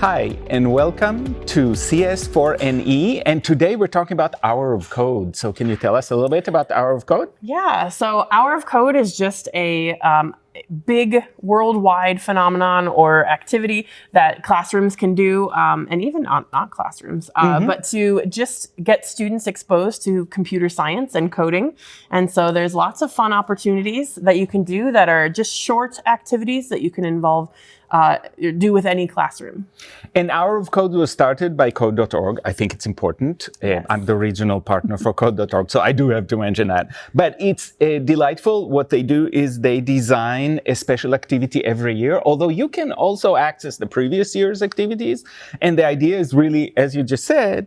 Hi, and welcome to CS4NE. And today we're talking about Hour of Code. So can you tell us a little bit about Hour of Code? Yeah, so Hour of Code is just a big worldwide phenomenon or activity that classrooms can do, and even not classrooms, but to just get students exposed to computer science and coding. And so there's lots of fun opportunities that you can do that are just short activities that you can do with any classroom. And Hour of Code was started by code.org. I think it's important. Yes. I'm the regional partner for code.org, so I do have to mention that. But it's delightful. What they do is they design a special activity every year, although you can also access the previous year's activities. And the idea is really, as you just said,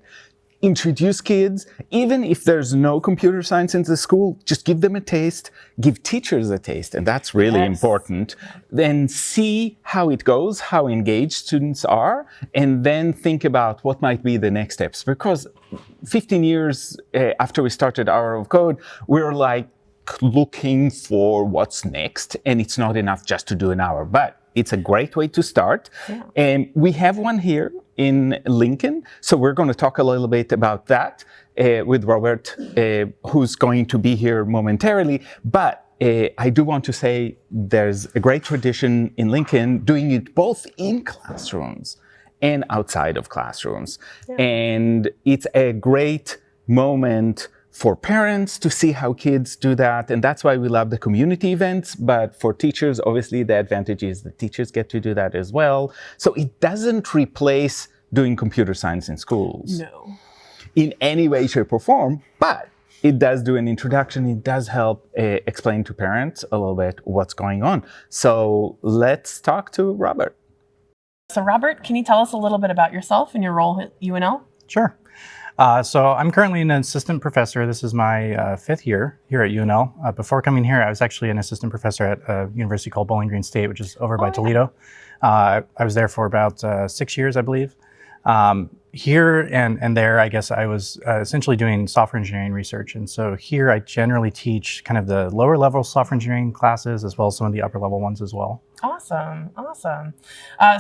introduce kids, even if there's no computer science in the school, just give them a taste, give teachers a taste, and that's really important. Then see how it goes, how engaged students are, and then think about what might be the next steps. Because 15 years after we started Hour of Code, we're like looking for what's next, and it's not enough just to do an hour, but it's a great way to start. Yeah. And we have one here in Lincoln. So we're going to talk a little bit about that with Robert, who's going to be here momentarily. But I do want to say there's a great tradition in Lincoln doing it both in classrooms and outside of classrooms. Yeah. And it's a great moment for parents to see how kids do that. And that's why we love the community events. But for teachers, obviously, the advantage is the teachers get to do that as well. So it doesn't replace doing computer science in schools. No. In any way, shape, or form. But it does do an introduction. It does help explain to parents a little bit what's going on. So let's talk to Robert. So Robert, can you tell us a little bit about yourself and your role at UNL? Sure. So I'm currently an assistant professor. This is my fifth year here at UNL. Before coming here, I was actually an assistant professor at a university called Bowling Green State, which is over by Toledo. I was there for about 6 years, I believe. Here and there, I guess I was essentially doing software engineering research. And so here I generally teach kind of the lower level software engineering classes as well as some of the upper level ones as well. Awesome, awesome.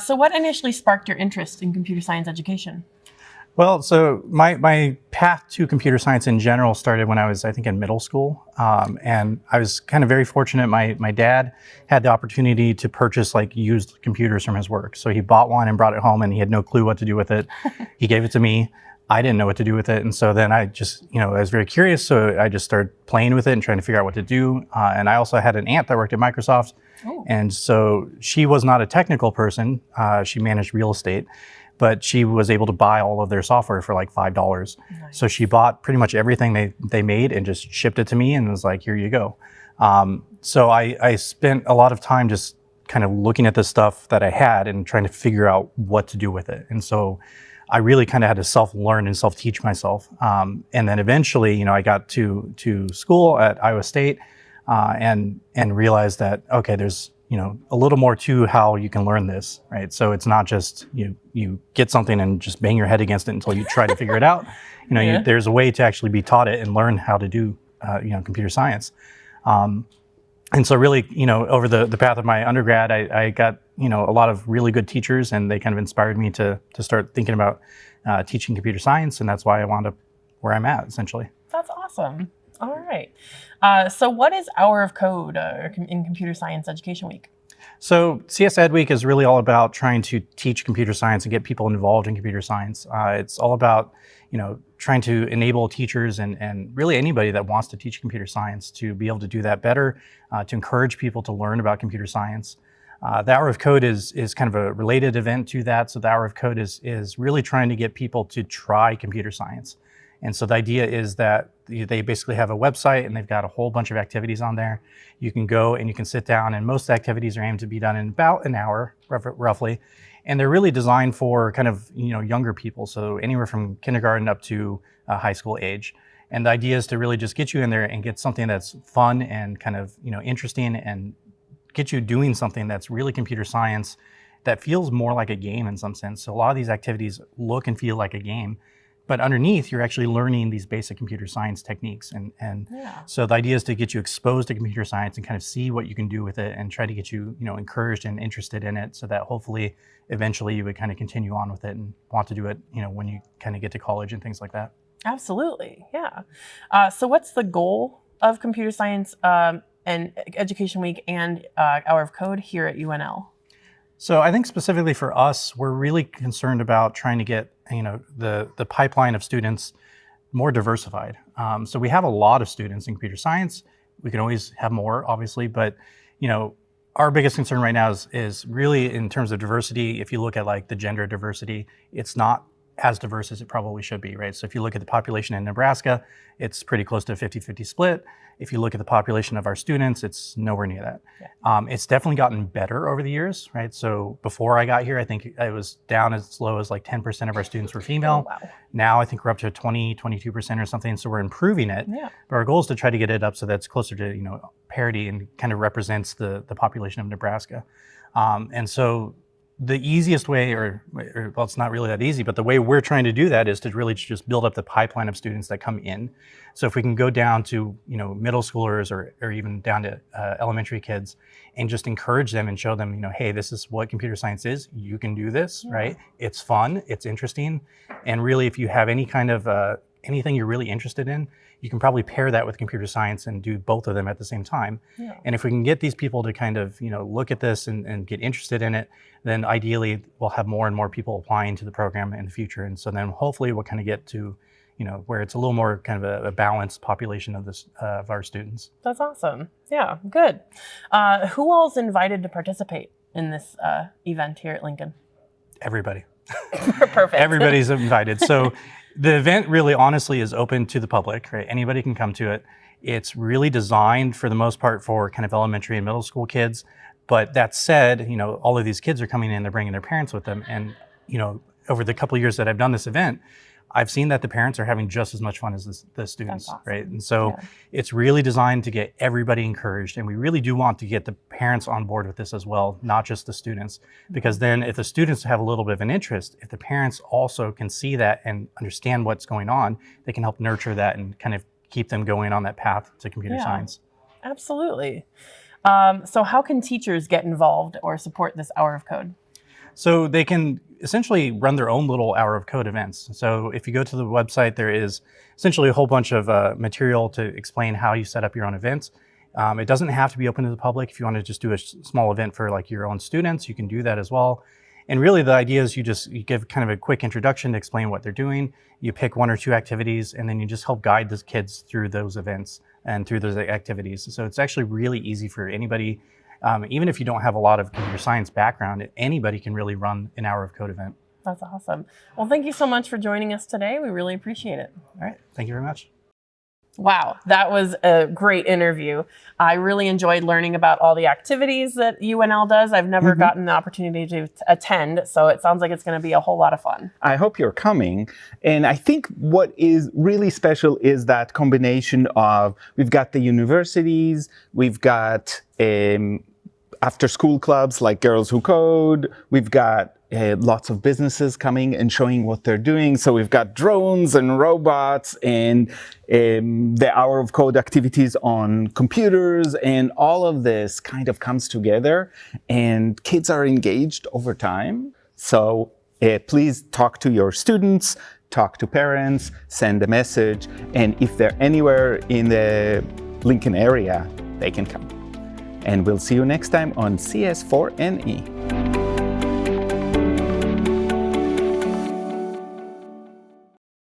So what initially sparked your interest in computer science education? Well, so my path to computer science in general started when I was, I think, in middle school. And I was kind of very fortunate. My dad had the opportunity to purchase like used computers from his work. So he bought one and brought it home and he had no clue what to do with it. He gave it to me. I didn't know what to do with it. And so then I just, I was very curious. So I just started playing with it and trying to figure out what to do. And I also had an aunt that worked at Microsoft. Oh. And so she was not a technical person. She managed real estate. But she was able to buy all of their software for like $5. Nice. So she bought pretty much everything they made and just shipped it to me and was like, here you go. So I spent a lot of time just kind of looking at the stuff that I had and trying to figure out what to do with it. And so I really kind of had to self-learn and self-teach myself. And then eventually, I got to school at Iowa State and realized that, okay, there's a little more to how you can learn this, right? So it's not just you get something and just bang your head against it until you try to figure it out. There's a way to actually be taught it and learn how to do, computer science. And so really, over the path of my undergrad, I got, a lot of really good teachers and they kind of inspired me to start thinking about teaching computer science. And that's why I wound up where I'm at, essentially. That's awesome. All right. So what is Hour of Code in Computer Science Education Week? So CS Ed Week is really all about trying to teach computer science and get people involved in computer science. It's all about, trying to enable teachers and really anybody that wants to teach computer science to be able to do that better, to encourage people to learn about computer science. The Hour of Code is kind of a related event to that. So the Hour of Code is really trying to get people to try computer science. And so the idea is that they basically have a website and they've got a whole bunch of activities on there. You can go and you can sit down and most activities are aimed to be done in about an hour, roughly. And they're really designed for kind of, younger people. So anywhere from kindergarten up to high school age. And the idea is to really just get you in there and get something that's fun and kind of, interesting and get you doing something that's really computer science that feels more like a game in some sense. So a lot of these activities look and feel like a game. but underneath you're actually learning these basic computer science techniques. And so the idea is to get you exposed to computer science and kind of see what you can do with it and try to get you, encouraged and interested in it so that hopefully eventually you would kind of continue on with it and want to do it, when you kind of get to college and things like that. Absolutely, yeah. So what's the goal of computer science and Education Week and Hour of Code here at UNL? So I think specifically for us, we're really concerned about trying to get, the pipeline of students more diversified. So we have a lot of students in computer science. We can always have more, obviously, but, our biggest concern right now is really in terms of diversity. If you look at like the gender diversity, it's not as diverse as it probably should be, right? So if you look at the population in Nebraska, it's pretty close to a 50-50 split. If you look at the population of our students, it's nowhere near that. Yeah. It's definitely gotten better over the years, right? So before I got here, I think it was down as low as like 10% of our students were female. Oh, wow. Now I think we're up to 22% or something. So we're improving it. Yeah. But our goal is to try to get it up so that's closer to, parity and kind of represents the population of Nebraska. And so the easiest way, or well, it's not really that easy, but the way we're trying to do that is to really just build up the pipeline of students that come in. So if we can go down to, middle schoolers or even down to elementary kids and just encourage them and show them, hey, this is what computer science is. You can do this, right? It's fun, it's interesting. And really, if you have any kind of anything you're really interested in, you can probably pair that with computer science and do both of them at the same time. Yeah. And if we can get these people to kind of, look at this and get interested in it, then ideally we'll have more and more people applying to the program in the future. And so then hopefully we'll kind of get to, where it's a little more kind of a balanced population of this of our students. That's awesome. Yeah, good. Who all is invited to participate in this event here at Lincoln? Everybody. Perfect. Everybody's invited. So the event really honestly is open to the public, right? Anybody can come to it. It's really designed for the most part for kind of elementary and middle school kids. But that said, all of these kids are coming in, they're bringing their parents with them. And, over the couple of years that I've done this event, I've seen that the parents are having just as much fun as the students, awesome. Right? And so it's really designed to get everybody encouraged. And we really do want to get the parents on board with this as well, not just the students. Because then if the students have a little bit of an interest, if the parents also can see that and understand what's going on, they can help nurture that and kind of keep them going on that path to computer science. Absolutely. So how can teachers get involved or support this Hour of Code? So they can essentially run their own little Hour of Code events. So if you go to the website, there is essentially a whole bunch of material to explain how you set up your own events. It doesn't have to be open to the public. If you want to just do a small event for like your own students, you can do that as well. And really the idea is you give kind of a quick introduction to explain what they're doing. You pick one or two activities, and then you just help guide the kids through those events and through those activities. So it's actually really easy for anybody. Even if you don't have a lot of computer science background, anybody can really run an Hour of Code event. That's awesome. Well, thank you so much for joining us today. We really appreciate it. All right. Thank you very much. Wow, that was a great interview. I really enjoyed learning about all the activities that UNL does. I've never gotten the opportunity to attend, so it sounds like it's going to be a whole lot of fun. I hope you're coming. And I think what is really special is that combination of, we've got the universities, we've got after school clubs like Girls Who Code, we've got lots of businesses coming and showing what they're doing. So we've got drones and robots and the Hour of Code activities on computers, and all of this kind of comes together and kids are engaged over time. So please talk to your students, talk to parents, send a message, and if they're anywhere in the Lincoln area, they can come. And we'll see you next time on CS4NE.